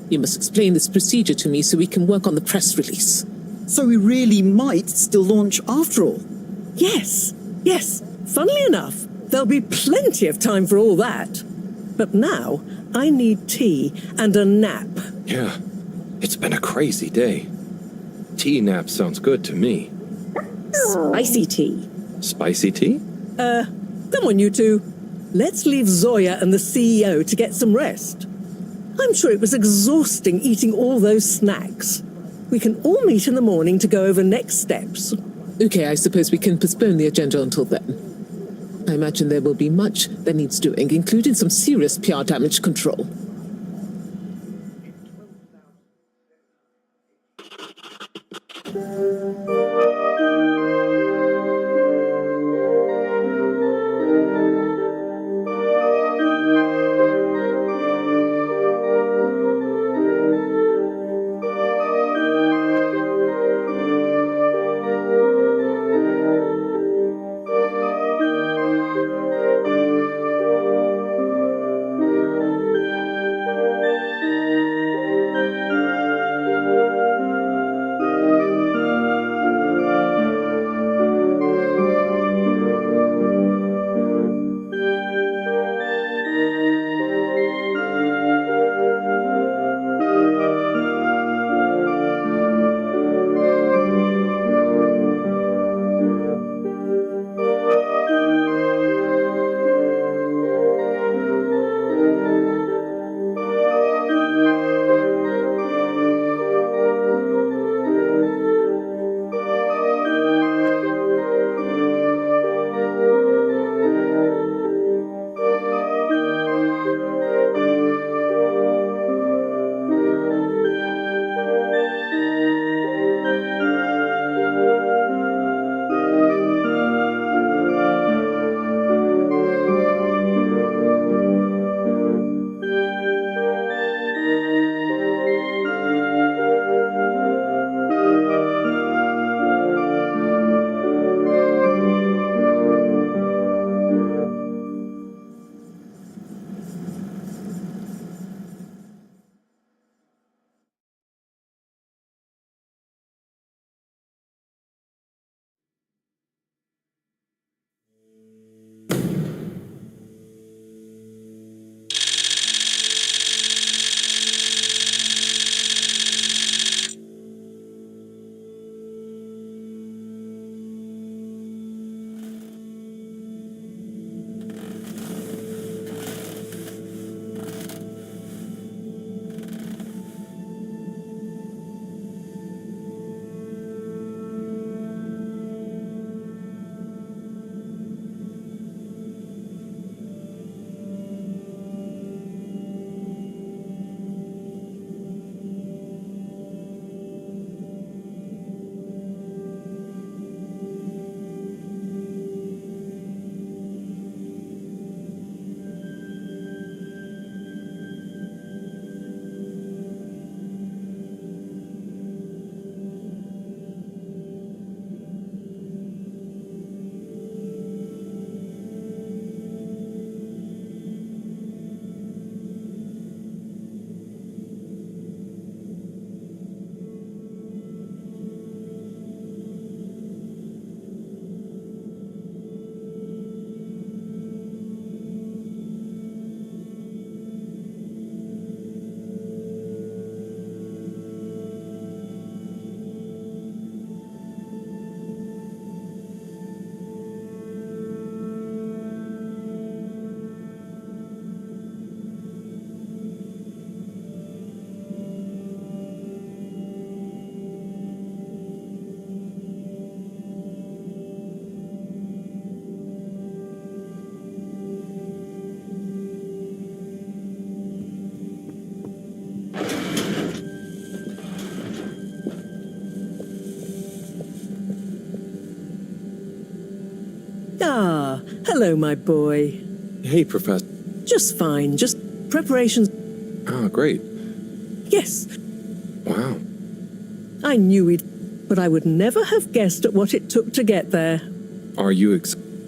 You must explain this procedure to me so we can work on the press release. So we really might still launch after all. Yes. Funnily enough, there'll be plenty of time for all that. But now, I need tea and a nap. Yeah, it's been a crazy day. Tea nap sounds good to me. Spicy tea. Spicy tea? Come on, you two. Let's leave Zoya and the CEO to get some rest. I'm sure it was exhausting eating all those snacks. We can all meet in the morning to go over next steps. Okay, I suppose we can postpone the agenda until then. I imagine there will be much that needs doing, including some serious PR damage control. Hello, my boy. Hey, Professor. Just fine. Just preparations. Oh, great. Yes, Wow. I knew we'd... But I would never have guessed at what it took to get there. Are you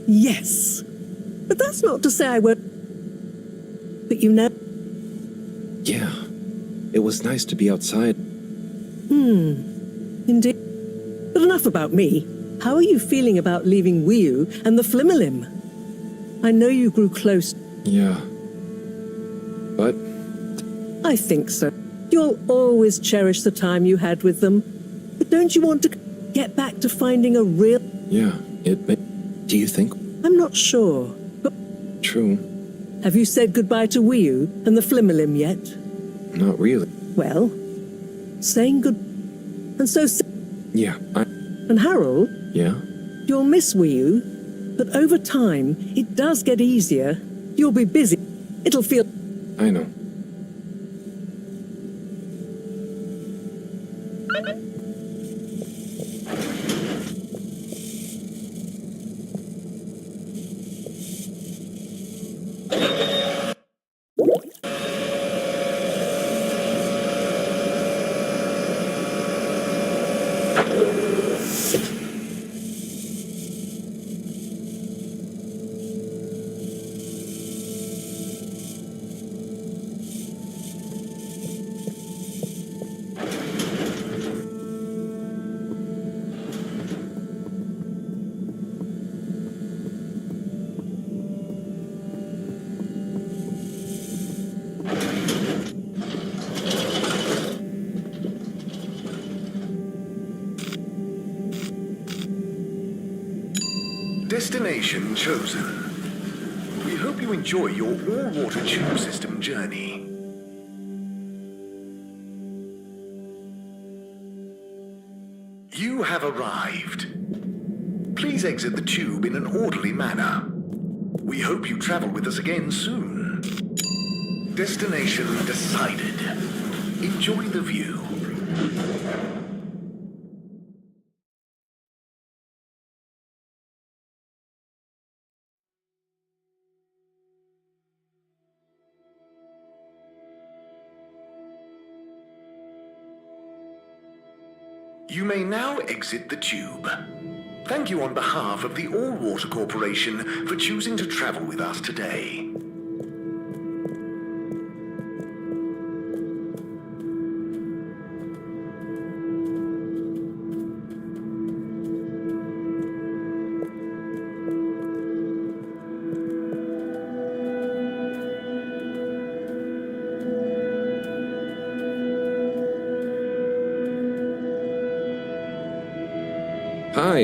Yes. But that's not to say I won't... But you know... Yeah. It was nice to be outside. Indeed. But enough about me. How are you feeling about leaving Wiu and the Flimmerlim? I know you grew close. Yeah. But I think so. You'll always cherish the time you had with them. But don't you want to get back to finding a real... yeah, do you think? I'm not sure. But True. have you said goodbye to Wiu and the Flimmerlim yet? Not really. Well, saying good... And so... Yeah, And Harold, yeah? you'll miss Wiu, but over time, it does get easier. You'll be busy. It'll feel... I know. Destination chosen. We hope you enjoy your all-water tube system journey. You have arrived. Please exit the tube in an orderly manner. We hope you travel with us again soon. Destination decided. Enjoy the view. You may now exit the tube. Thank you on behalf of the All Water Corporation for choosing to travel with us today.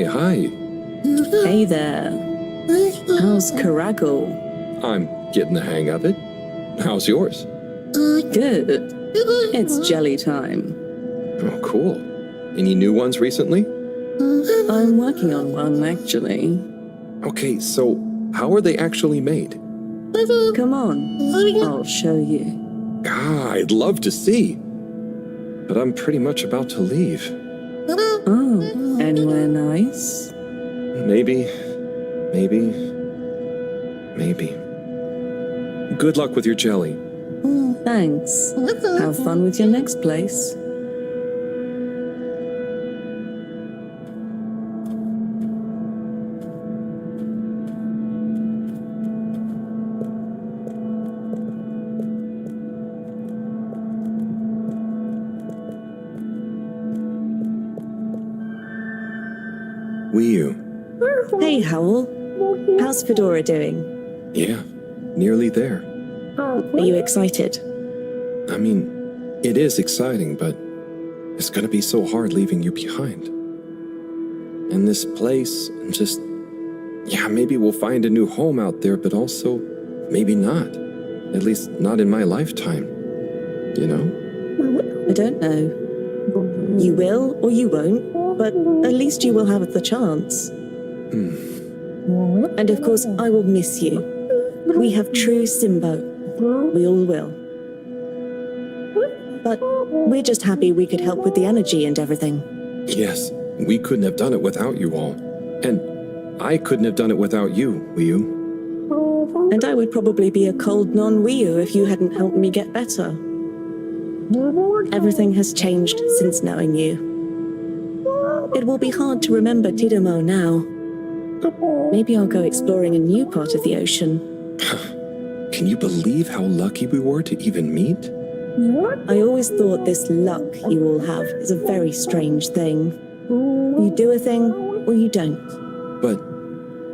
Hi. Hey there. How's Caracal? I'm getting the hang of it. How's yours? Good. It's jelly time. Oh, cool. Any new ones recently? I'm working on one, actually. Okay, so how are they actually made? Come on, I'll show you. I'd love to see. But I'm pretty much about to leave. Oh, anywhere nice? Maybe. Good luck with your jelly. Thanks. Have fun with your next place. Wiu. Hey, Howell. How's Fedora doing? Yeah, nearly there. Are you excited? I mean, it is exciting, but it's gonna be so hard leaving you behind. And this place, and just... yeah, maybe we'll find a new home out there, but also, maybe not. At least not in my lifetime. You know? I don't know. You will or you won't, but at least you will have the chance. And of course, I will miss you. We have true Simbo. We all will. But we're just happy we could help with the energy and everything. Yes, we couldn't have done it without you all. And I couldn't have done it without you, Wiu. And I would probably be a cold non-Wii if you hadn't helped me get better. Everything has changed since knowing you. It will be hard to remember Tidomo now. Maybe I'll go exploring a new part of the ocean. Can you believe how lucky we were to even meet? I always thought this luck you all have is a very strange thing. You do a thing, or you don't. But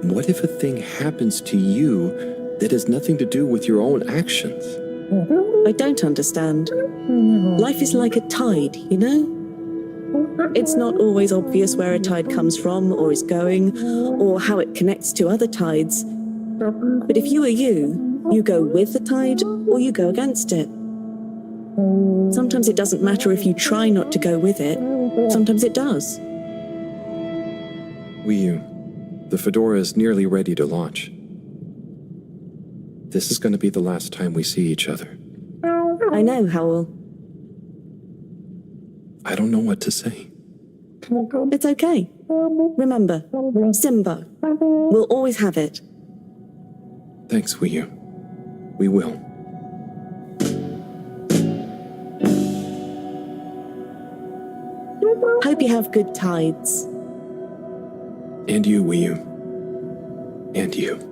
what if a thing happens to you that has nothing to do with your own actions? I don't understand. Life is like a tide, you know? It's not always obvious where a tide comes from, or is going, or how it connects to other tides. But if you are you go with the tide, or you go against it. Sometimes it doesn't matter if you try not to go with it. Sometimes it does. The Fedora is nearly ready to launch. This is going to be the last time we see each other. I know, Howell. I don't know what to say. It's okay. Remember, Simba. We'll always have it. Thanks, Wii U. We will. Hope you have good tides. And you, Wii U. And you.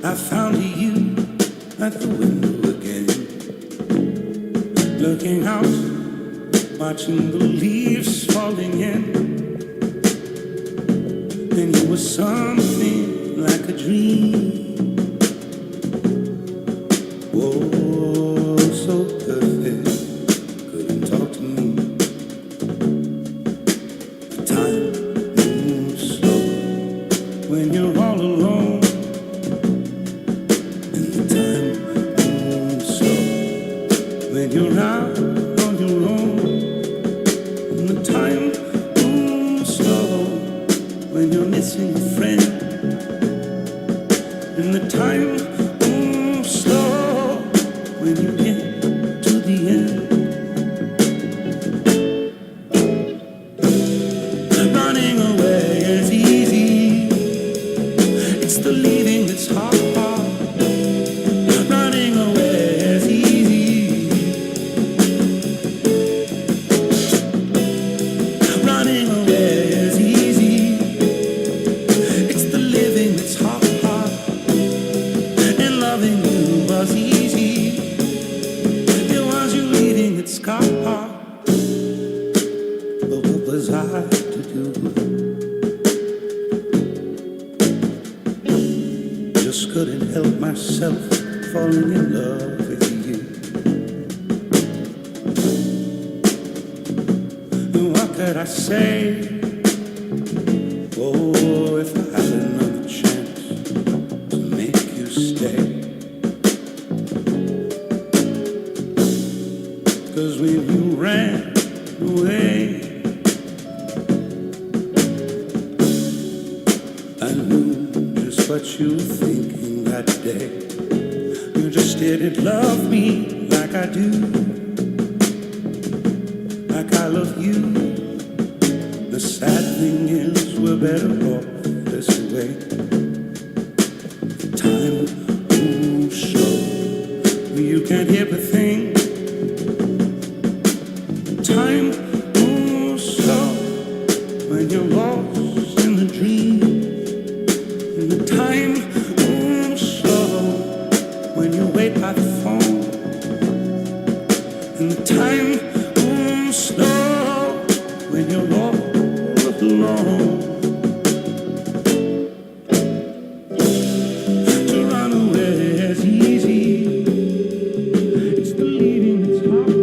I found you at the window again, looking out, watching the leaves falling in. Then you were something like a dream. Oh, so perfect, couldn't talk to me. The time moves slow when you're all alone. When you're out on your own, and the time moves slow when you're missing a friend, and the time moves slow when you get to the end. Running away is easy, it's the leaving that's hard. Running away is easy. Running away is easy. It's the living that's hard. And loving you was easy. It was you leaving that's hard. But what was I to do? Just couldn't help myself falling in love with you. What could I say? Oh, if I had another chance to make you stay. 'Cause when you ran away, I knew just what you were thinking that day. You just didn't love me like I do, like I love you. The sad thing is we're better off this way. Time moves slow, you can't hear a thing. Time moves slow when you're lost in the dream. And the time moves slow when you wait by the phone. And the time moves slow when you're all alone. To run away is easy. It's the leaving that's hard.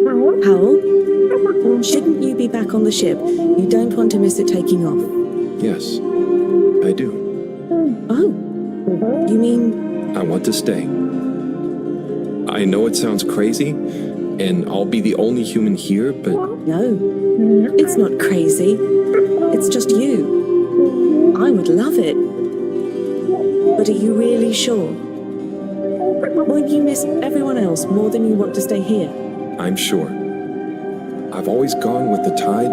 Howell, shouldn't you be back on the ship? You don't want to miss it taking off. Yes, I do. Oh, you mean... I want to stay. I know it sounds crazy, and I'll be the only human here, but... No, it's not crazy. It's just you. I would love it. But are you really sure? Won't you miss everyone else more than you want to stay here? I'm sure. I've always gone with the tide,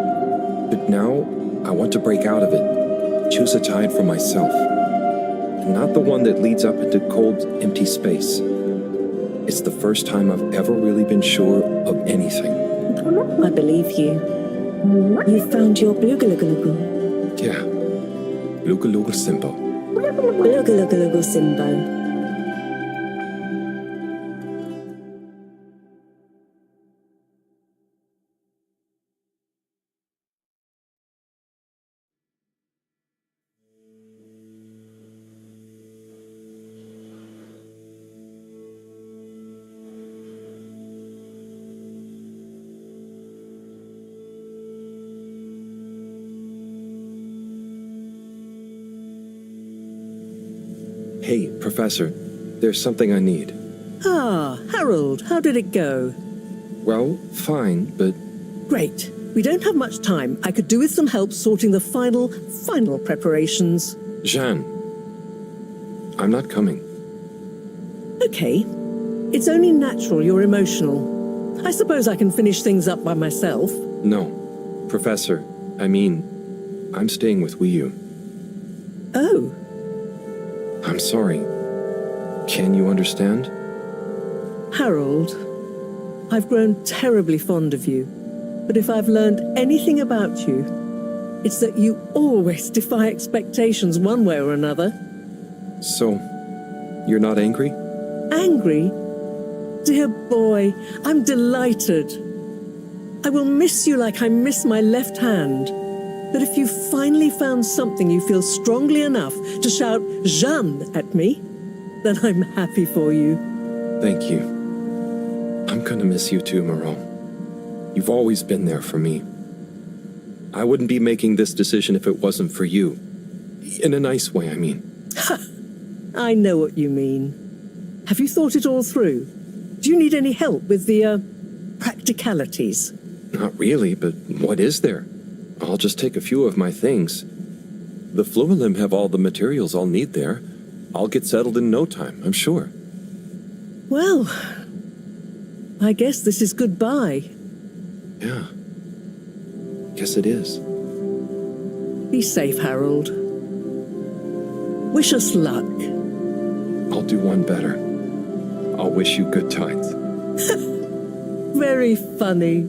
but now I want to break out of it. Choose a tide for myself. And not the one that leads up into cold, empty space. It's the first time I've ever really been sure of anything. I believe you. You found your Blugalugalugu. Yeah. Lugaluga Simbo. Blugalugalugu Simbo. Hey, Professor, there's something I need. Ah, Harold, how did it go? Well, fine, but... Great. We don't have much time. I could do with some help sorting the final preparations. Jeanne, I'm not coming. Okay. It's only natural you're emotional. I suppose I can finish things up by myself. No. Professor, I'm staying with Wiyu. Oh. I'm sorry. Can you understand? Harold, I've grown terribly fond of you. But if I've learned anything about you, it's that you always defy expectations one way or another. So, you're not angry? Angry? Dear boy, I'm delighted. I will miss you like I miss my left hand. But if you finally found something you feel strongly enough to shout Jeanne at me, then I'm happy for you. Thank you. I'm gonna miss you too, Moreau. You've always been there for me. I wouldn't be making this decision if it wasn't for you. In a nice way, I mean. I know what you mean. Have you thought it all through? Do you need any help with the, practicalities? Not really, but what is there? I'll just take a few of my things. The Fluilim have all the materials I'll need there. I'll get settled in no time, I'm sure. Well, I guess this is goodbye. Yeah. Guess it is. Be safe, Harold. Wish us luck. I'll do one better. I'll wish you good times. Very funny.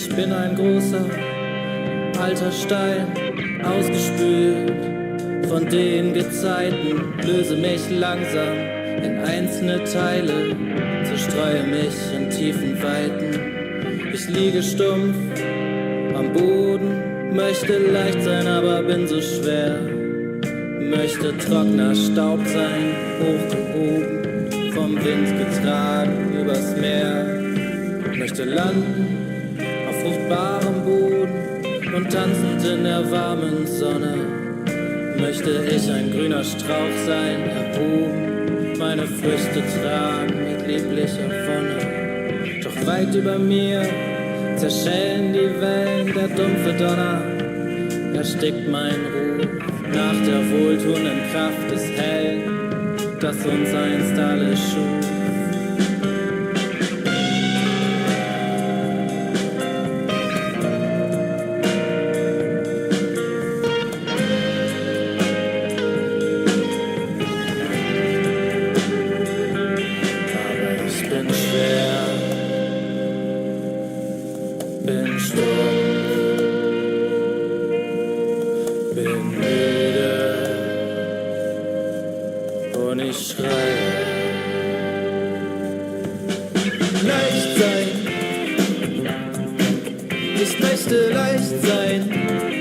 Ich bin ein großer, alter Stein, ausgespült von den Gezeiten, löse mich langsam in einzelne Teile, zerstreue mich in tiefen Weiten. Ich liege stumpf am Boden, möchte leicht sein, aber bin so schwer. Möchte trockener Staub sein, hochgehoben, vom Wind getragen übers Meer. Möchte landen auf fruchtbarem Boden und tanzend in der warmen Sonne. Möchte ich ein grüner Strauch sein, erhoben, meine Früchte tragen mit lieblicher Wonne. Doch weit über mir zerschellen die Wellen, der dumpfe Donner erstickt mein Ruf. Nach der wohltuenden Kraft des Hellen, das uns einst alle schuf. Aber ich bin schwer, bin stumpf, bin müde und ich schreie. Leicht sein, ich möchte leicht sein.